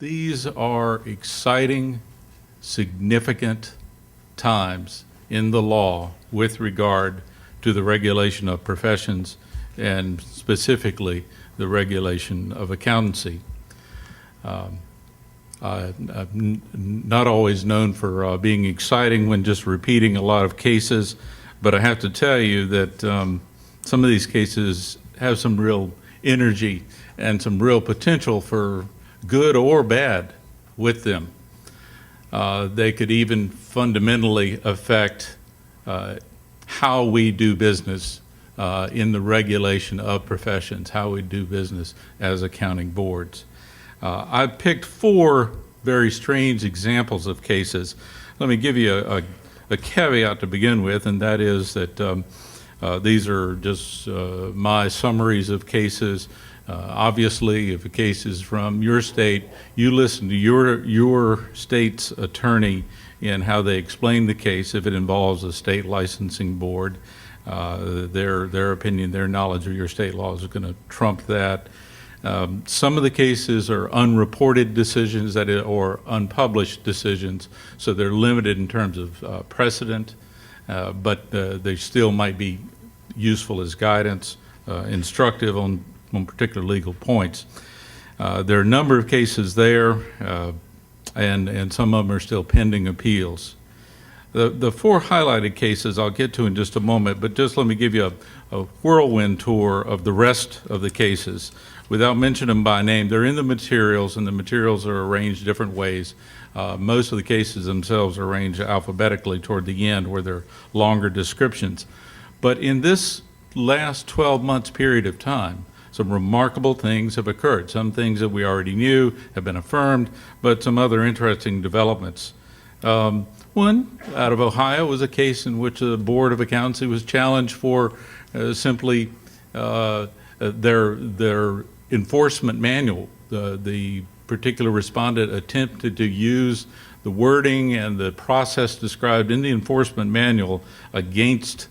These are exciting, significant times in the law with regard to the regulation of professions and specifically the regulation of accountancy. I'm not always known for being exciting when just repeating a lot of cases, but I have to tell you that some of these cases have some real energy and some real potential for good or bad with them. They could even fundamentally affect how we do business in the regulation of professions, how we do business as accounting boards. I've picked 4 very strange examples of cases. Let me give you a caveat to begin with, and that is that these are just my summaries of cases. Obviously, if a case is from your state, you listen to your state's attorney in how they explain the case. If it involves a state licensing board, their opinion, their knowledge of your state laws is going to trump that. Some of the cases are unreported decisions or unpublished decisions, so they're limited in terms of precedent, but they still might be useful as guidance, instructive on particular legal points. There are a number of cases there, and some of them are still pending appeals. The 4 highlighted cases I'll get to in just a moment, but just let me give you a whirlwind tour of the rest of the cases. Without mentioning them by name, they're in the materials, and the materials are arranged different ways. Most of the cases themselves are arranged alphabetically toward the end where they're longer descriptions. But in this last 12 months period of time, some remarkable things have occurred. Some things that we already knew have been affirmed, but some other interesting developments. One out of Ohio was a case in which the Board of Accountancy was challenged for simply their enforcement manual. The particular respondent attempted to use the wording and the process described in the enforcement manual against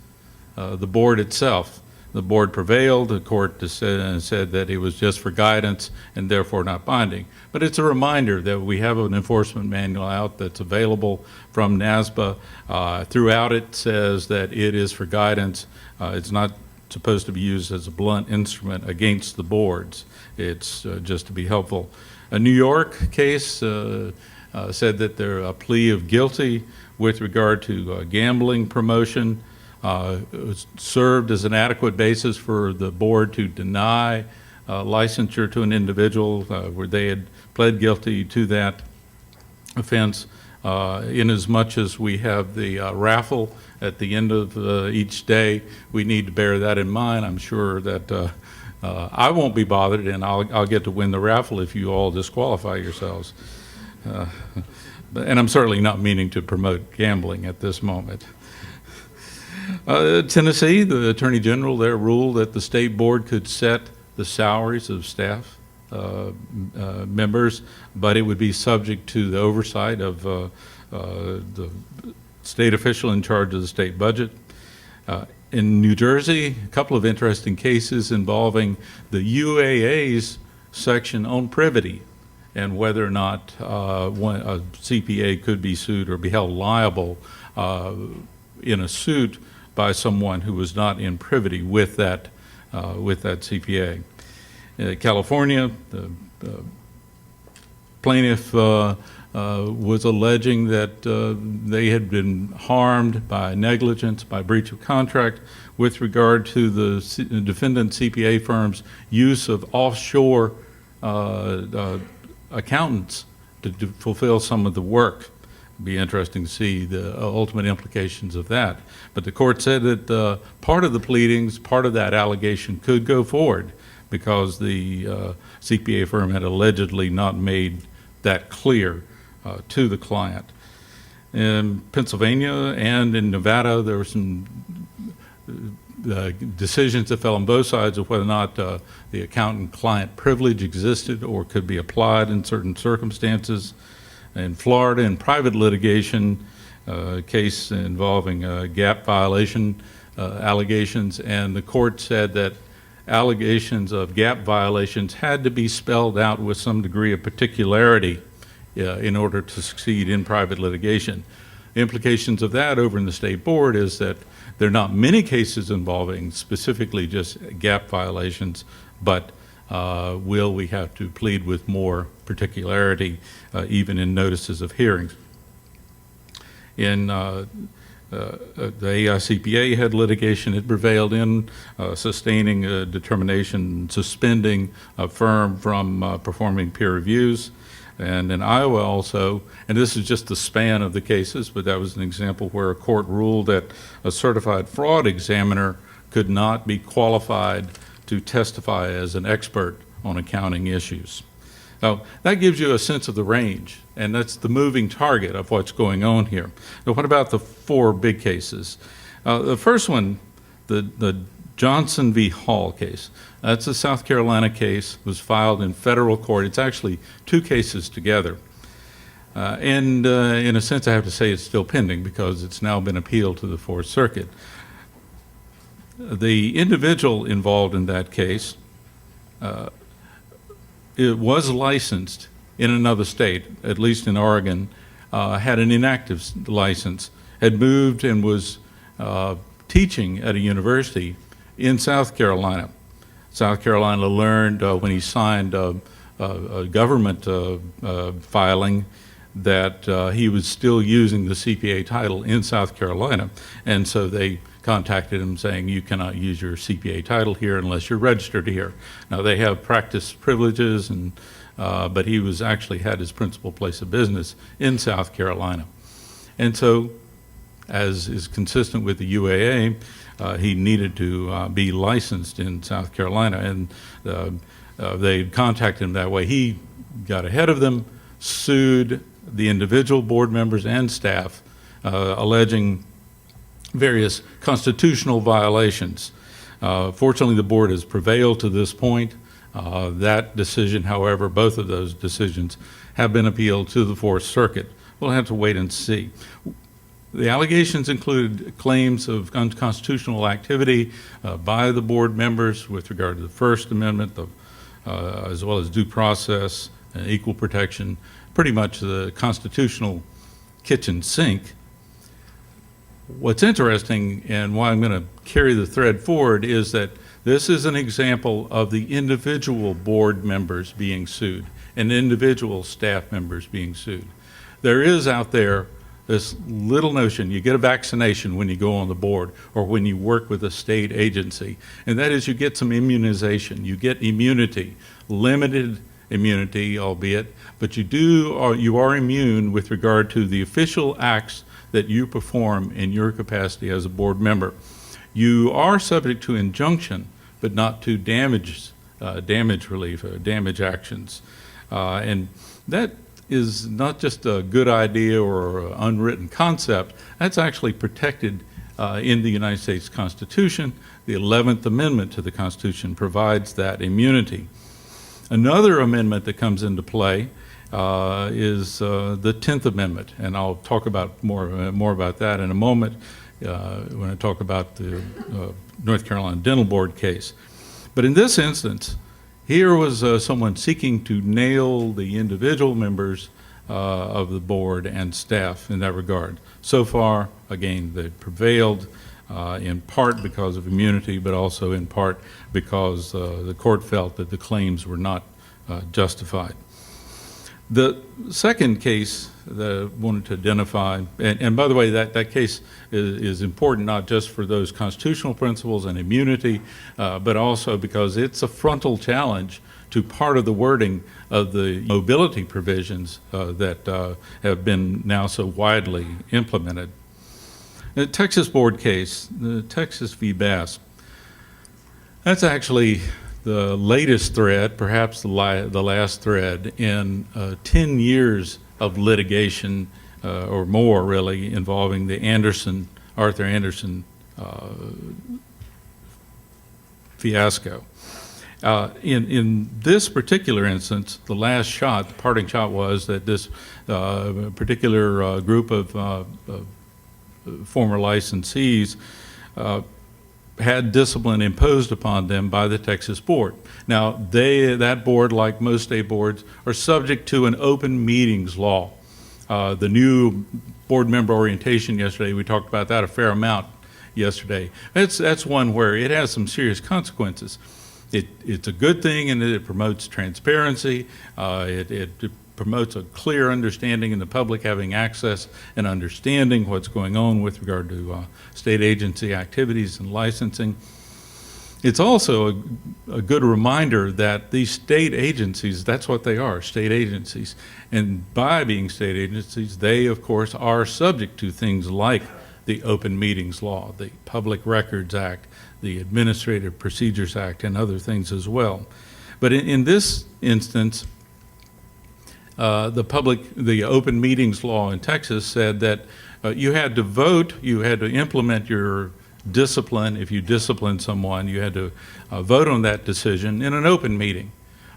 the board itself. The board prevailed. The court said that it was just for guidance and therefore not binding. But it's a reminder that we have an enforcement manual out that's available from NASBA. Throughout it says that it is for guidance. It's not supposed to be used as a blunt instrument against the boards. It's just to be helpful. A New York case said that a plea of guilty with regard to gambling promotion served as an adequate basis for the board to deny licensure to an individual where they had pled guilty to that offense. Inasmuch as we have the raffle at the end of each day, we need to bear that in mind. I'm sure that I won't be bothered, and I'll get to win the raffle if you all disqualify yourselves. And I'm certainly not meaning to promote gambling at this moment. Tennessee, the Attorney General there ruled that the state board could set the salaries of staff members, but it would be subject to the oversight of the state official in charge of the state budget. In New Jersey, a couple of interesting cases involving the UAA's section on privity and whether or not a CPA could be sued or be held liable in a suit by someone who was not in privity with that CPA. California, the plaintiff was alleging that they had been harmed by negligence, by breach of contract with regard to the defendant CPA firm's use of offshore accountants to fulfill some of the work. It'd be interesting to see the ultimate implications of that. But the court said that part of the pleadings, part of that allegation could go forward because the CPA firm had allegedly not made that clear to the client. In Pennsylvania and in Nevada, there were some decisions that fell on both sides of whether or not the accountant-client privilege existed or could be applied in certain circumstances. In Florida, in private litigation, a case involving gap violation allegations, and the court said that allegations of gap violations had to be spelled out with some degree of particularity in order to succeed in private litigation. The implications of that over in the state board is that there are not many cases involving specifically just gap violations, but will we have to plead with more particularity even in notices of hearings. In the AICPA had litigation. It prevailed in sustaining a determination, suspending a firm from performing peer reviews. And in Iowa also, and this is just the span of the cases, but that was an example where a court ruled that a certified fraud examiner could not be qualified to testify as an expert on accounting issues. Now, that gives you a sense of the range, and that's the moving target of what's going on here. Now, what about the four big cases? The first one, the Johnson v. Hall case. That's a South Carolina case, was filed in federal court. It's actually two cases together. In a sense, I have to say it's still pending because it's now been appealed to the Fourth Circuit. The individual involved in that case it was licensed in another state, at least in Oregon, had an inactive license, had moved and was teaching at a university in South Carolina. South Carolina learned when he signed a government filing that he was still using the CPA title in South Carolina, and so they contacted him saying, you cannot use your CPA title here unless you're registered here. Now, they have practice privileges, and but he was actually had his principal place of business in South Carolina. And so, as is consistent with the UAA, he needed to be licensed in South Carolina, and they contacted him that way. He got ahead of them, sued the individual board members and staff, alleging various constitutional violations. Fortunately, the board has prevailed to this point. That decision, however, both of those decisions have been appealed to the Fourth Circuit. We'll have to wait and see. The allegations include claims of unconstitutional activity by the board members with regard to the First Amendment, as well as due process and equal protection, pretty much the constitutional kitchen sink. What's interesting and why I'm going to carry the thread forward is that this is an example of the individual board members being sued and individual staff members being sued. There is out there this little notion, you get a vaccination when you go on the board or when you work with a state agency, and that is you get some immunization, you get immunity, limited immunity albeit, but you are immune with regard to the official acts that you perform in your capacity as a board member. You are subject to injunction, but not to damage relief, damage actions. And that is not just a good idea or an unwritten concept. That's actually protected in the United States Constitution. The 11th Amendment to the Constitution provides that immunity. Another amendment that comes into play is the 10th Amendment, and I'll talk about more about that in a moment when I talk about the North Carolina Dental Board case. But in this instance, here was someone seeking to nail the individual members of the board and staff in that regard. So far, again, they prevailed in part because of immunity, but also in part because the court felt that the claims were not justified. The second case that I wanted to identify, and by the way, that case is important not just for those constitutional principles and immunity, but also because it's a frontal challenge to part of the wording of the mobility provisions that have been now so widely implemented. The Texas board case, the Texas v. Bass, that's actually the latest thread, perhaps the last thread in 10 years of litigation or more really involving the Arthur Anderson fiasco. In this particular instance, the last shot, the parting shot was that this particular group of former licensees had discipline imposed upon them by the Texas board. Now, that board, like most state boards, are subject to an open meetings law. The new board member orientation yesterday, we talked about that a fair amount yesterday. That's one where it has some serious consequences. It's a good thing in that it promotes transparency. It promotes a clear understanding in the public having access and understanding what's going on with regard to state agency activities and licensing. It's also a good reminder that these state agencies, that's what they are, state agencies. And by being state agencies, they, of course, are subject to things like the Open Meetings Law, the Public Records Act, the Administrative Procedures Act, and other things as well. But in this instance, the Open Meetings Law in Texas said that you had to vote, you had to implement your discipline. If you disciplined someone, you had to vote on that decision in an open meeting,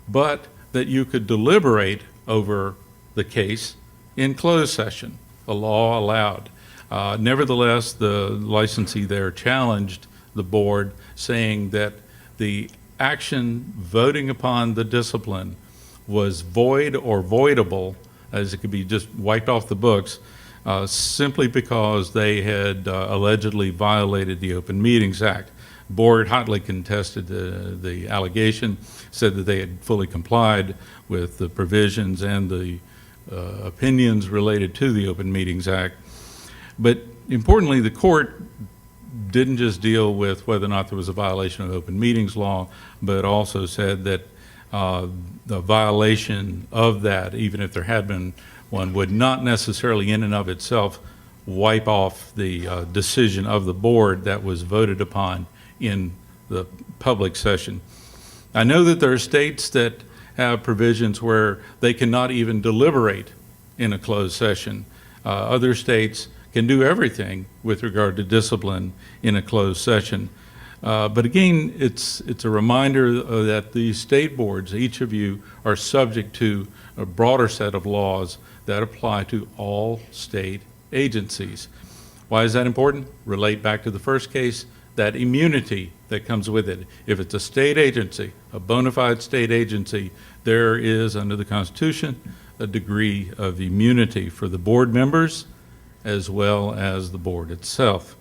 but that you could deliberate over the case in closed session. The law allowed. Nevertheless, the licensee there challenged the board, saying that the action voting upon the discipline was void or voidable, as it could be just wiped off the books, simply because they had allegedly violated the Open Meetings Act. Board hotly contested the allegation, said that they had fully complied with the provisions and the opinions related to the Open Meetings Act. But importantly, the court didn't just deal with whether or not there was a violation of Open Meetings Law, but also said that the violation of that, even if there had been one, would not necessarily in and of itself wipe off the decision of the board that was voted upon in the public session. I know that there are states that have provisions where they cannot even deliberate in a closed session. Other states can do everything with regard to discipline in a closed session. But again, it's a reminder that these state boards, each of you, are subject to a broader set of laws that apply to all state agencies. Why is that important? Relate back to the first case, that immunity that comes with it. If it's a state agency, a bona fide state agency, there is, under the Constitution, a degree of immunity for the board members as well as the board itself.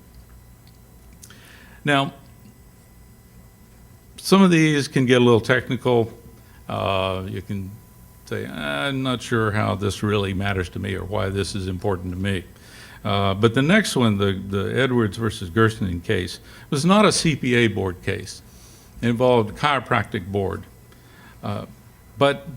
Now, some of these can get a little technical. You can say, I'm not sure how this really matters to me or why this is important to me. But the next one, the Edwards versus Gerstein case, was not a CPA board case. It involved a chiropractic board. But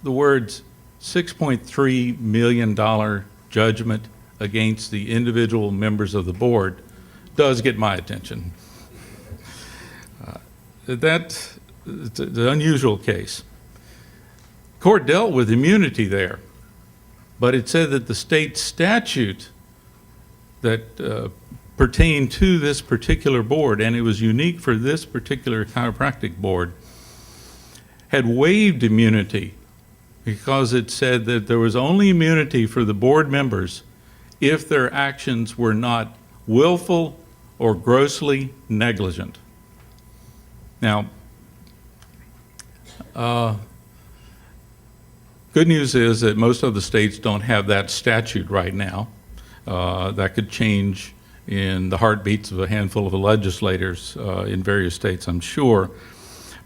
the words $6.3 million judgment against the individual members of the board does get my attention. It's an unusual case. Court dealt with immunity there, but it said that the state statute that pertained to this particular board, and it was unique for this particular chiropractic board, had waived immunity because it said that there was only immunity for the board members if their actions were not willful or grossly negligent. Now, good news is that most of the states don't have that statute right now. That could change in the heartbeats of a handful of legislators in various states, I'm sure.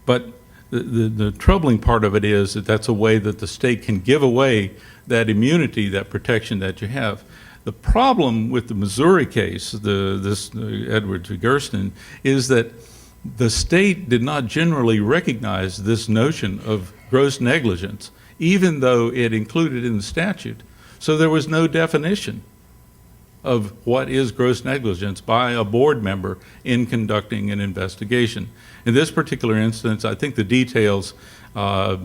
But the troubling part of it is that that's a way that the state can give away that immunity, that protection that you have. The problem with the Missouri case, this Edwards v. Gerstein, is that the state did not generally recognize this notion of gross negligence, even though it included in the statute. So there was no definition of what is gross negligence by a board member in conducting an investigation. In this particular instance, I think the details are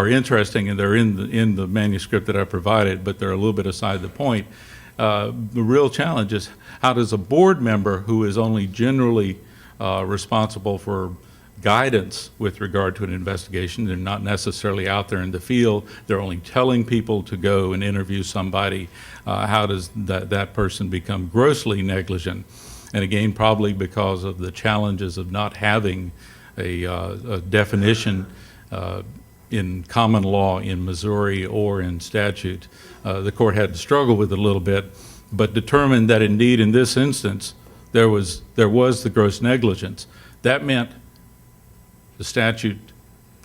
interesting, and they're in the manuscript that I provided, but they're a little bit aside the point. The real challenge is, how does a board member who is only generally responsible for guidance with regard to an investigation, they're not necessarily out there in the field, they're only telling people to go and interview somebody, how does that person become grossly negligent? And again, probably because of the challenges of not having a definition in common law in Missouri or in statute, the court had to struggle with it a little bit, but determined that indeed in this instance there was the gross negligence. That meant the statute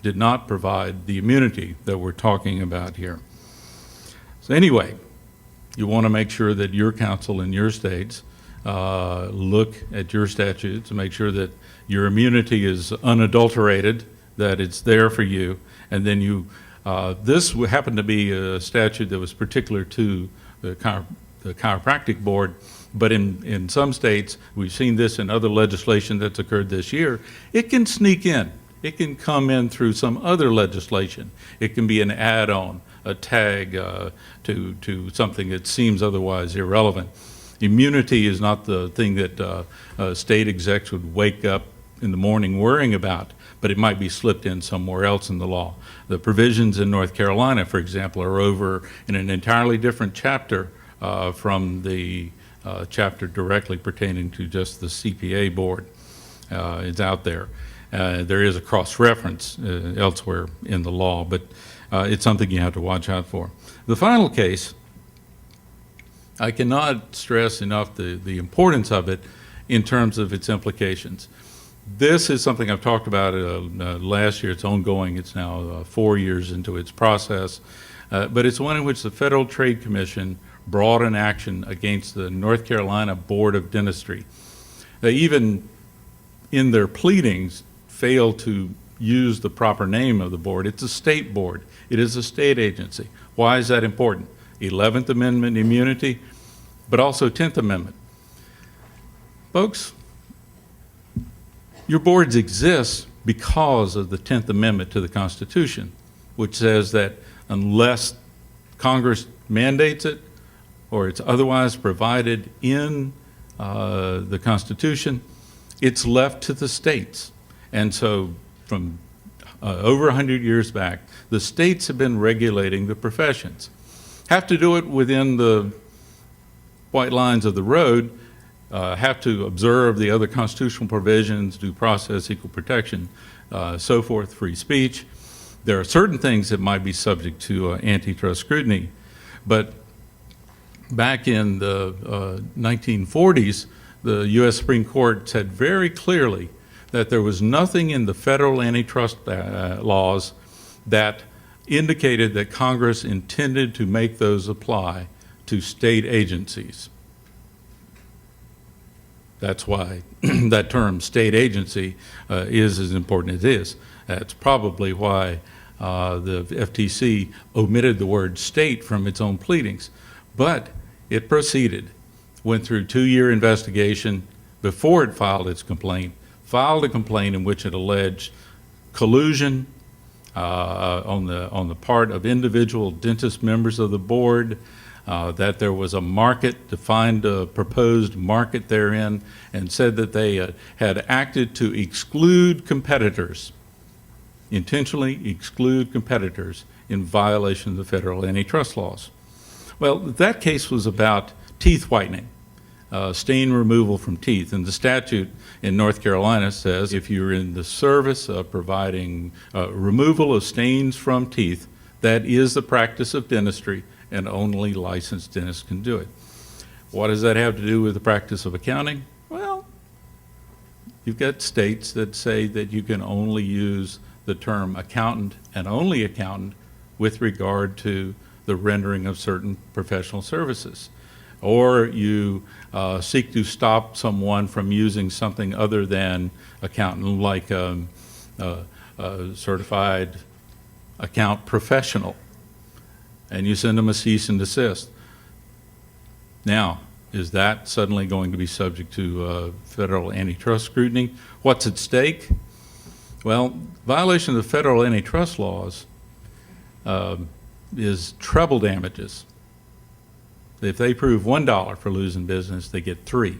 did not provide the immunity that we're talking about here. So anyway, you want to make sure that your counsel in your states look at your statutes and make sure that your immunity is unadulterated, that it's there for you, and then you, this happened to be a statute that was particular to the chiropractic board, but in some states, we've seen this in other legislation that's occurred this year, it can sneak in. It can come in through some other legislation. It can be an add-on, a tag to something that seems otherwise irrelevant. Immunity is not the thing that state execs would wake up in the morning worrying about, but it might be slipped in somewhere else in the law. The provisions in North Carolina, for example, are over in an entirely different chapter from the chapter directly pertaining to just the CPA board. It's out there. There is a cross-reference elsewhere in the law, but it's something you have to watch out for. The final case, I cannot stress enough the importance of it in terms of its implications. This is something I've talked about last year. It's ongoing. It's now 4 years into its process. But it's one in which the Federal Trade Commission brought an action against the North Carolina Board of Dentistry. They even, in their pleadings, failed to use the proper name of the board. It's a state board. It is a state agency. Why is that important? 11th Amendment immunity, but also 10th Amendment. Folks, your boards exist because of the 10th Amendment to the Constitution, which says that unless Congress mandates it or it's otherwise provided in the Constitution, it's left to the states. And so from over 100 years back, the states have been regulating the professions. Have to do it within the white lines of the road, have to observe the other constitutional provisions, due process, equal protection, so forth, free speech. There are certain things that might be subject to antitrust scrutiny, but back in the 1940s, the U.S. Supreme Court said very clearly that there was nothing in the federal antitrust laws that indicated that Congress intended to make those apply to state agencies. That's why that term, state agency, is as important as it is. That's probably why the FTC omitted the word state from its own pleadings. But it proceeded, went through a 2-year investigation before it filed its complaint, filed a complaint in which it alleged collusion on the part of individual dentist members of the board, that there was a market, defined a proposed market therein, and said that they had acted to exclude competitors, intentionally exclude competitors in violation of the federal antitrust laws. Well, that case was about teeth whitening, stain removal from teeth, and the statute in North Carolina says if you're in the service of providing removal of stains from teeth, that is the practice of dentistry, and only licensed dentists can do it. What does that have to do with the practice of accounting? Well, you've got states that say that you can only use the term accountant and only accountant with regard to the rendering of certain professional services. Or you seek to stop someone from using something other than accountant, like a certified account professional, and you send them a cease and desist. Now, is that suddenly going to be subject to federal antitrust scrutiny? What's at stake? Well, violation of the federal antitrust laws is treble damages. If they prove $1 for losing business, they get $3.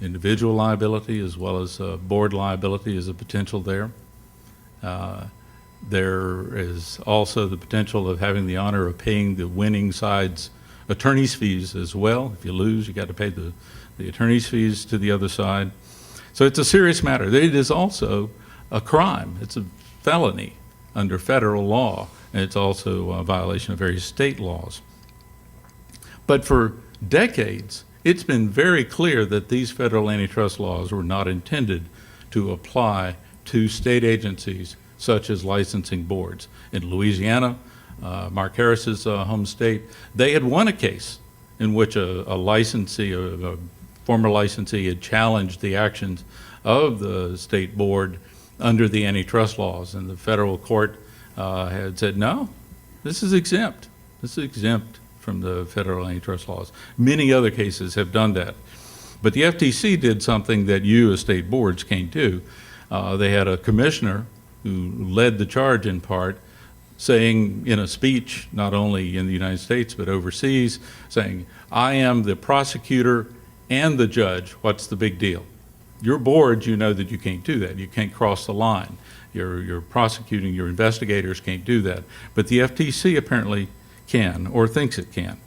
Individual liability as well as board liability is a potential there. There is also the potential of having the honor of paying the winning side's attorney's fees as well. If you lose, you got to pay the attorney's fees to the other side. So it's a serious matter. It is also a crime. It's a felony under federal law, and it's also a violation of various state laws. But for decades, it's been very clear that these federal antitrust laws were not intended to apply to state agencies such as licensing boards. In Louisiana, Mark Harris's home state, they had won a case in which a licensee, a former licensee, had challenged the actions of the state board under the antitrust laws, and the federal court had said, no, this is exempt. This is exempt from the federal antitrust laws. Many other cases have done that. But the FTC did something that you as state boards can't do. They had a commissioner who led the charge in part, saying in a speech, not only in the United States but overseas, saying, I am the prosecutor and the judge. What's the big deal? Your boards, you know that you can't do that. You can't cross the line. Your prosecuting, your investigators can't do that. But the FTC apparently can, or thinks it can.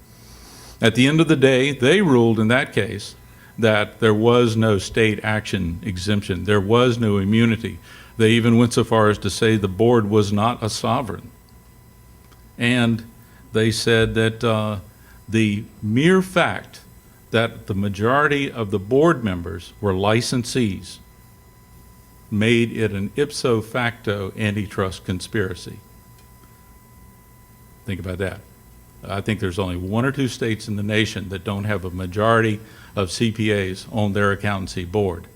At the end of the day, they ruled in that case that there was no state action exemption. There was no immunity. They even went so far as to say the board was not a sovereign. And they said that the mere fact that the majority of the board members were licensees made it an ipso facto antitrust conspiracy. Think about that. I think there's only one or two states in the nation that don't have a majority of CPAs on their accountancy board.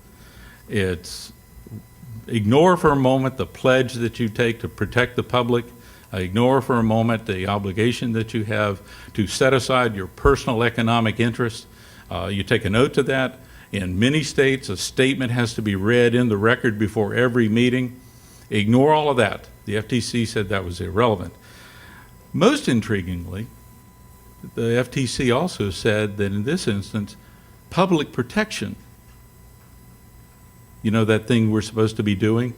It's ignore for a moment the pledge that you take to protect the public. Ignore for a moment the obligation that you have to set aside your personal economic interests. You take an oath to that. In many states, a statement has to be read in the record before every meeting. Ignore all of that. The FTC said that was irrelevant. Most intriguingly, the FTC also said that in this instance, public protection, you know that thing we're supposed to be doing?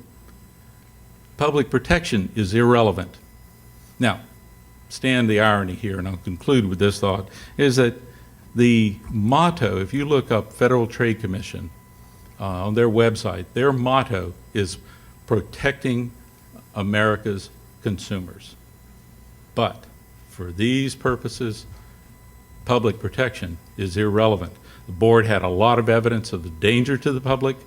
Public protection is irrelevant. Now, stand the irony here, and I'll conclude with this thought, is that the motto, if you look up Federal Trade Commission on their website, their motto is protecting America's consumers. But for these purposes, public protection is irrelevant. The board had a lot of evidence of the danger to the public.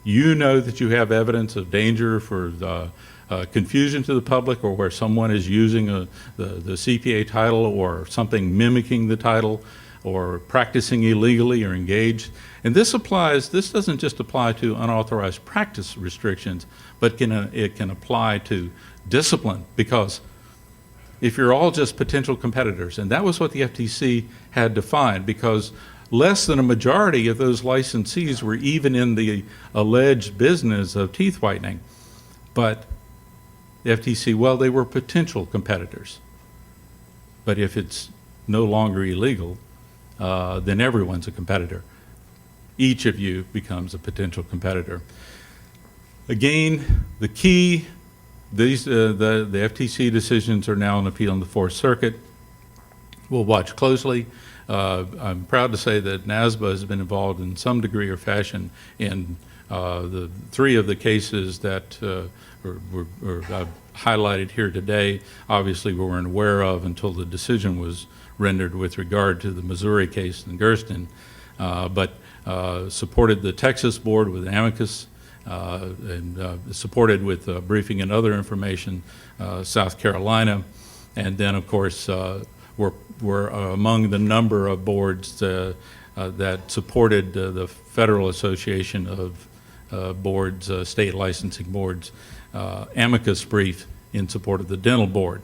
You know that you have evidence of danger for the confusion to the public, or where someone is using the CPA title or something mimicking the title, or practicing illegally or engaged. And this doesn't just apply to unauthorized practice restrictions, but it can apply to discipline, because if you're all just potential competitors, and that was what the FTC had defined, because less than a majority of those licensees were even in the alleged business of teeth whitening. But the FTC, well, they were potential competitors. But if it's no longer illegal, then everyone's a competitor. Each of you becomes a potential competitor. Again, the key, the FTC decisions are now on appeal in the Fourth Circuit. We'll watch closely. I'm proud to say that NASBA has been involved in some degree or fashion in the three of the cases that were highlighted here today. Obviously, we weren't aware of until the decision was rendered with regard to the Missouri case in Gersten, but supported the Texas board with amicus, and supported with briefing and other information South Carolina, and then of course were among the number of boards that supported the Federal Association of Boards, state licensing boards, amicus brief in support of the dental board.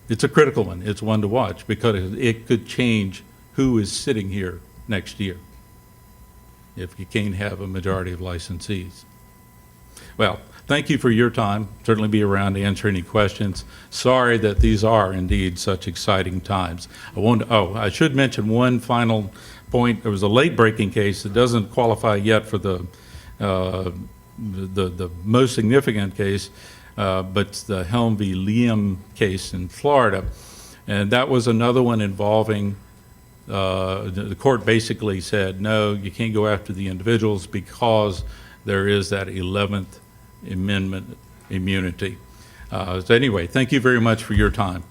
It's a critical one. It's one to watch, because it could change who is sitting here next year if you can't have a majority of licensees. Well, thank you for your time. Certainly be around to answer any questions. Sorry that these are indeed such exciting times. I should mention one final point. There was a late-breaking case that doesn't qualify yet for the most significant case, but the Helm v. Liam case in Florida. And that was another one involving, the court basically said, no, you can't go after the individuals because there is that 11th Amendment immunity. So anyway, thank you very much for your time.